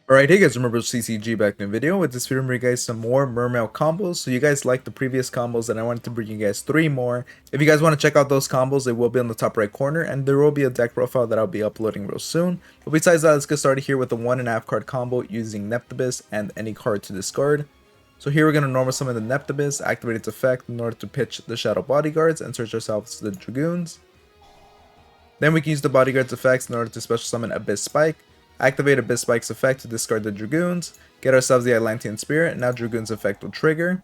Alright, hey guys, remember CCG back in the video. With this video, I'm bringing you guys some more Mermail combos. So you guys liked the previous combos, and I wanted to bring you guys 3 more. If you guys want to check out those combos, they will be on the top right corner, and there will be a deck profile that I'll be uploading real soon. But besides that, let's get started here with the 1.5 card combo using Neptibus and any card to discard. So here we're going to normal summon the Neptibus, activate its effect in order to pitch the Shadow Bodyguards and search ourselves the Dragoons. Then we can use the Bodyguard's effects in order to special summon Abyss Spike. Activate Abyss Spike's effect to discard the Dragoons, get ourselves the Atlantean Spirit, now Dragoon's effect will trigger.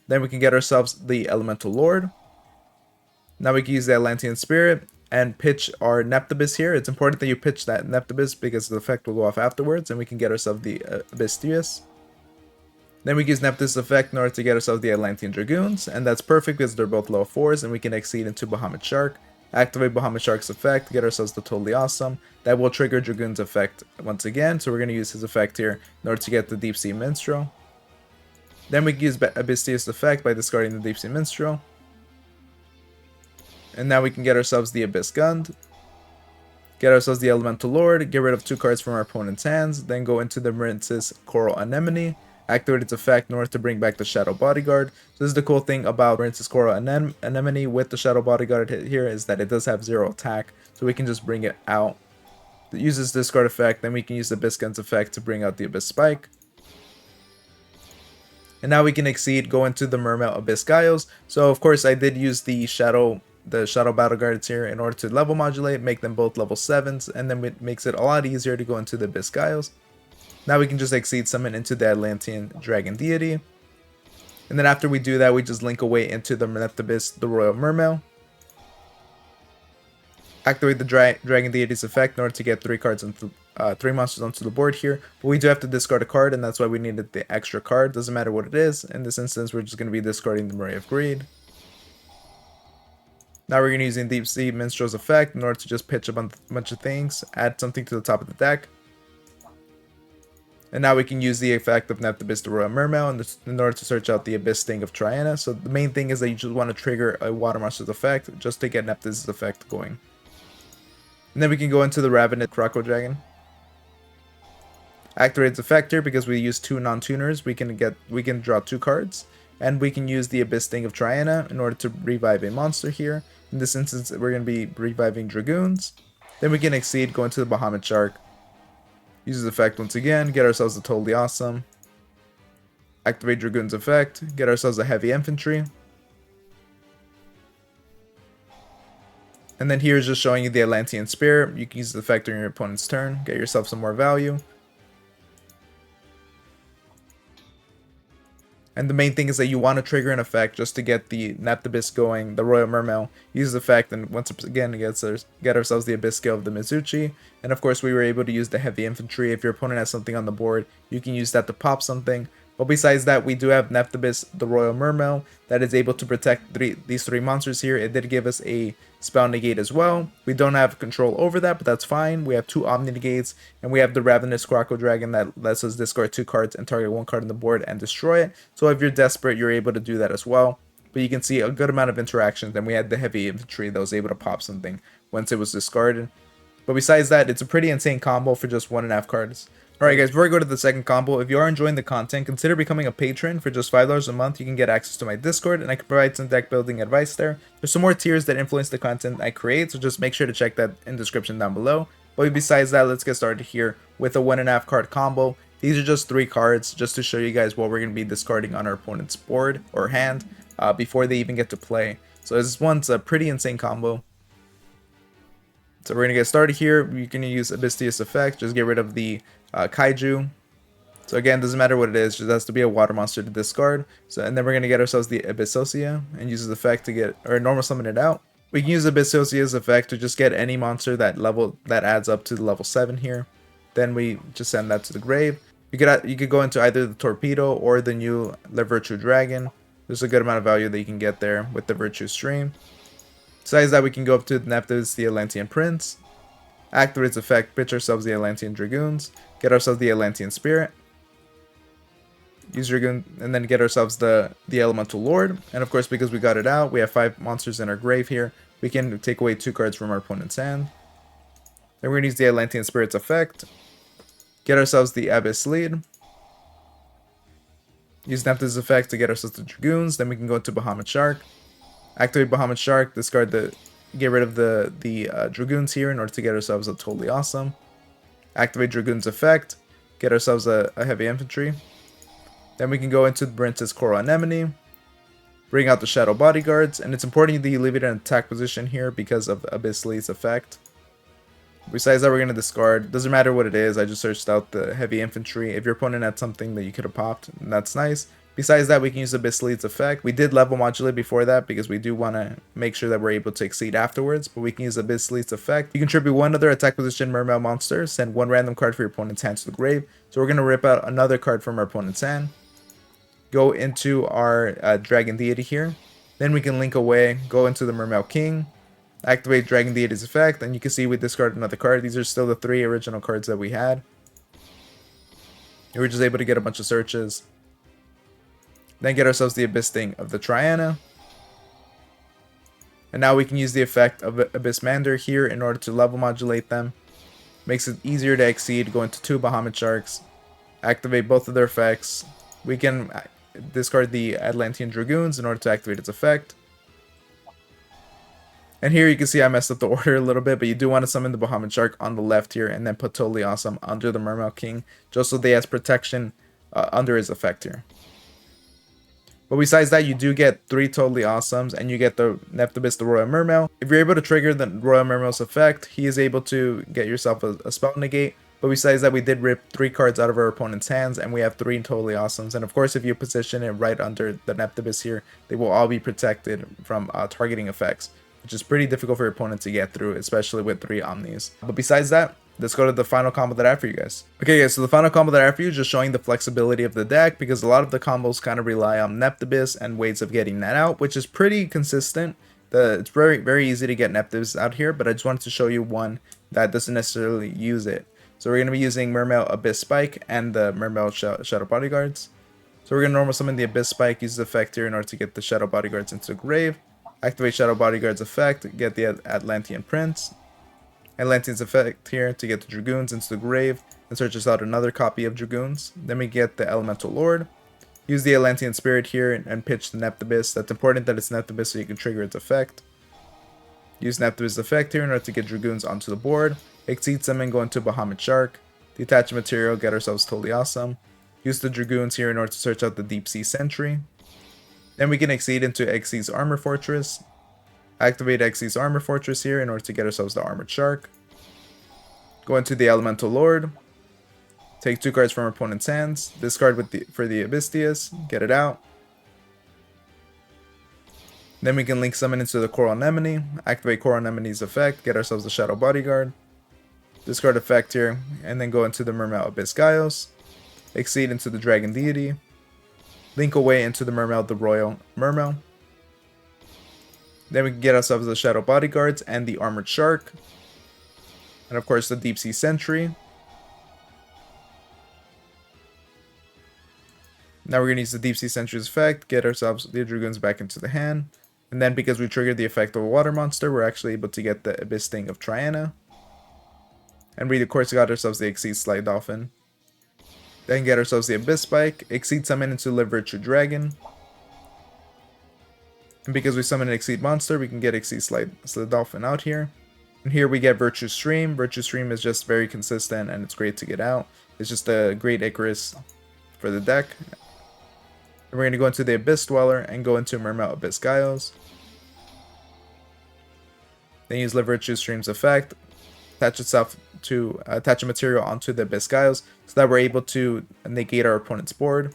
Then we can get ourselves the Elemental Lord. Now we can use the Atlantean Spirit and pitch our Neptibus here. It's important that you pitch that Neptibus because the effect will go off afterwards, and we can get ourselves the Abystius. Then we can use Neptibus effect in order to get ourselves the Atlantean Dragoons, and that's perfect because they're both level 4s, and we can exceed into Bahamut Shark. Activate Bahamut Shark's effect, get ourselves the Totally Awesome. That will trigger Dragoon's effect once again, so we're going to use his effect here in order to get the Deep Sea Minstrel. Then we can use Abystius' effect by discarding the Deep Sea Minstrel. And now we can get ourselves the Abyss Gund. Get ourselves the Elemental Lord, get rid of 2 cards from our opponent's hands, then go into the Prince's Coral Anemone. Activate its effect in order to bring back the Shadow Bodyguard. So this is the cool thing about Prince's Coral Anemone with the Shadow Bodyguard here is that it does have 0 attack, so we can just bring it out. It uses discard effect, then we can use the Abyss Gun's effect to bring out the Abyss Spike. And now we can exceed, go into the Mermail Abyss Giles. So of course I did use the Shadow Battle Guards here in order to level modulate, make them both level 7s, and then it makes it a lot easier to go into the Abyss Giles. Now we can just exceed summon into the Atlantean Dragon Deity. And then after we do that, we just link away into the Neptibus, the Royal Mermail. Activate the Dragon Deity's effect in order to get 3 cards onto 3 monsters onto the board here. But we do have to discard a card, and that's why we needed the extra card. Doesn't matter what it is. In this instance, we're just going to be discarding the Murray of Greed. Now we're going to be using Deep Sea Minstrel's effect in order to just pitch a bunch of things, add something to the top of the deck. And now we can use the effect of Neptibus the Royal Mermail in order to search out the Abyss Sting of Triana. So the main thing is that you just want to trigger a Water Monster's effect just to get Neptibus' effect going. And then we can go into the Ravenous Crocodile Dragon. Activate its effect here because we use 2 non-tuners. We can draw 2 cards. And we can use the Abyss Sting of Triana in order to revive a monster here. In this instance, we're going to be reviving Dragoons. Then we can exceed, go into the Bahamut Shark. Use the effect once again, get ourselves a Totally Awesome. Activate Dragoon's effect, get ourselves a Heavy Infantry. And then here is just showing you the Atlantean Spirit. You can use the effect during your opponent's turn, get yourself some more value. And the main thing is that you want to trigger an effect just to get the Neptibus going, the Royal Mermail. Use the effect, and once again, get ourselves the Abyss Scale of the Mizuchi. And of course, we were able to use the Heavy Infantry. If your opponent has something on the board, you can use that to pop something. But besides that, we do have Neptibus, the Royal Mermail, that is able to protect these 3 monsters here. It did give us a Spell Negate as well. We don't have control over that, but that's fine. We have 2 Omni Negates, and we have the Ravenous Crocodile Dragon that lets us discard 2 cards and target 1 card on the board and destroy it. So if you're desperate, you're able to do that as well. But you can see a good amount of interactions, and we had the Heavy Infantry that was able to pop something once it was discarded. But besides that, it's a pretty insane combo for just 1.5 cards. Alright guys, before I go to the second combo, if you are enjoying the content, consider becoming a patron. For just $5 a month, you can get access to my Discord, and I can provide some deck building advice there. There's some more tiers that influence the content I create, so just make sure to check that in the description down below. But besides that, let's get started here with a 1.5 card combo. These are just 3 cards, just to show you guys what we're going to be discarding on our opponent's board or hand before they even get to play. So this one's a pretty insane combo. So we're going to get started here. You're going to use Abystius effect, just get rid of the Kaiju. So again, doesn't matter what it is, just has to be a water monster to discard. So and then we're going to get ourselves the Abyssosia and use the effect to get, or normal summon it out. We can use Abyssosia's effect to just get any monster that adds up to the level 7 here. Then we just send that to the grave. You could go into either the Torpedo or the new Virtue Dragon. There's a good amount of value that you can get there with the Virtue Stream. Besides that, we can go up to Neptibus, the Atlantean Prince. Activate its effect, pitch ourselves the Atlantean Dragoons. Get ourselves the Atlantean Spirit. Use Dragoon, and then get ourselves the Elemental Lord. And of course, because we got it out, we have 5 monsters in our grave here. We can take away 2 cards from our opponent's hand. Then we're going to use the Atlantean Spirit's effect. Get ourselves the Abyss Lead. Use Neptune's effect to get ourselves the Dragoons. Then we can go into Bahamut Shark. Activate Bahamut Shark. Discard get rid of the Dragoons here in order to get ourselves a Totally Awesome. Activate Dragoon's effect. Get ourselves a Heavy Infantry. Then we can go into the Princess Coral Anemone. Bring out the Shadow Bodyguards. And it's important that you leave it in attack position here because of Abyss Lead's effect. Besides that, we're going to discard. Doesn't matter what it is. I just searched out the Heavy Infantry. If your opponent had something that you could have popped, that's nice. Besides that, we can use Abyss Lead's effect. We did level modulate before that because we do want to make sure that we're able to exceed afterwards. But we can use Abyss Lead's effect. You contribute one other attack position Mermail monster. Send one random card for your opponent's hand to the grave. So we're going to rip out another card from our opponent's hand. Go into our Dragon Deity here. Then we can link away. Go into the Mermail King. Activate Dragon Deity's effect, and you can see we discarded another card. These are still the 3 original cards that we had. We were just able to get a bunch of searches. Then get ourselves the Abyss Sting of the Triana. And now we can use the effect of Abyss Mander here in order to level modulate them. Makes it easier to exceed. Go into 2 Bahamut Sharks. Activate both of their effects. We can discard the Atlantean Dragoons in order to activate its effect. And here you can see I messed up the order a little bit, but you do want to summon the Bahamut Shark on the left here and then put Totally Awesome under the Mermail King, just so they has protection under his effect here. But besides that, you do get 3 Totally Awesomes, and you get the Neptibus, the Royal Mermail. If you're able to trigger the Royal Mermail's effect, he is able to get yourself a spell negate. But besides that, we did rip 3 cards out of our opponent's hands, and we have 3 Totally Awesomes. And of course, if you position it right under the Neptibus here, they will all be protected from targeting effects, which is pretty difficult for your opponent to get through, especially with 3 Omnis. But besides that, let's go to the final combo that I have for you guys. Okay guys, so the final combo that I have for you is just showing the flexibility of the deck, because a lot of the combos kind of rely on Neptibus and ways of getting that out, which is pretty consistent. It's very easy to get Neptibus out here, but I just wanted to show you one that doesn't necessarily use it. So we're going to be using Mermail Abyss Spike and the Mermail Shadow Bodyguards. So we're going to normal summon the Abyss Spike, use the effect here in order to get the Shadow Bodyguards into the grave. Activate Shadow Bodyguard's effect, get the Atlantean Prince. Atlantean's effect here to get the Dragoons into the grave, and searches out another copy of Dragoons. Then we get the Elemental Lord. Use the Atlantean Spirit here and pitch the Neptibus. That's important that it's Neptibus so you can trigger its effect. Use Neptibus' effect here in order to get Dragoons onto the board. Exceed Summon, go into Bahamut Shark. Detach material, get ourselves Totally Awesome. Use the Dragoons here in order to search out the Deep Sea Sentry. Then we can exceed into Xyz's Armor Fortress. Activate Xyz's Armor Fortress here in order to get ourselves the Armored Shark. Go into the Elemental Lord. Take 2 cards from our opponent's hands. Discard for the Abystius. Get it out. Then we can link summon into the Coral Anemone. Activate Coral Anemone's effect. Get ourselves the Shadow Bodyguard. Discard effect here. And then go into the Mermail Abyss Gaios. Exceed into the Dragon Deity. Link away into the Mermail, the Royal Mermail. Then we can get ourselves the Shadow Bodyguards and the Armored Shark. And of course the Deep Sea Sentry. Now we're going to use the Deep Sea Sentry's effect, get ourselves the Dragoons back into the hand. And then because we triggered the effect of a water monster, we're actually able to get the Abyss Sting of Triana. And we of course got ourselves the Exceed Slide Dolphin. Then get ourselves the Abyss Spike, Exceed Summon into the Virtue Dragon. And because we summon an Exceed monster, we can get Exceed Slide Dolphin out here. And here we get Virtue Stream. Virtue Stream is just very consistent and it's great to get out. It's just a great Icarus for the deck. And we're going to go into the Abyss Dweller and go into Mermail Abyss Gaios. Then use the Virtue Stream's effect. Attach a material onto the Abyss Gaios so that we're able to negate our opponent's board.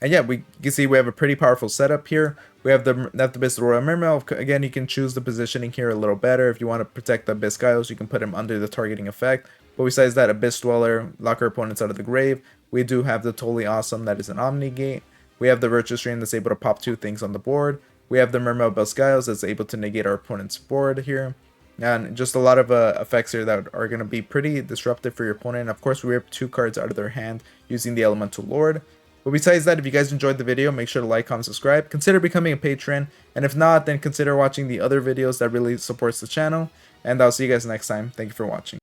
And yeah, you can see we have a pretty powerful setup here. We have the Neptibus, the Royal Mermail. Again, you can choose the positioning here a little better. If you want to protect the Abyss Gaios, you can put him under the targeting effect. But besides that, Abyss Dweller, lock our opponents out of the grave. We do have the Totally Awesome, that is an Omni Gate. We have the Virtue Stream that's able to pop 2 things on the board. We have the Mermail Abyss Gaios that's able to negate our opponent's board here. And just a lot of effects here that are going to be pretty disruptive for your opponent. Of course, we rip 2 cards out of their hand using the Elemental Lord. But besides that, if you guys enjoyed the video, make sure to like, comment, subscribe. Consider becoming a patron. And if not, then consider watching the other videos that really supports the channel. And I'll see you guys next time. Thank you for watching.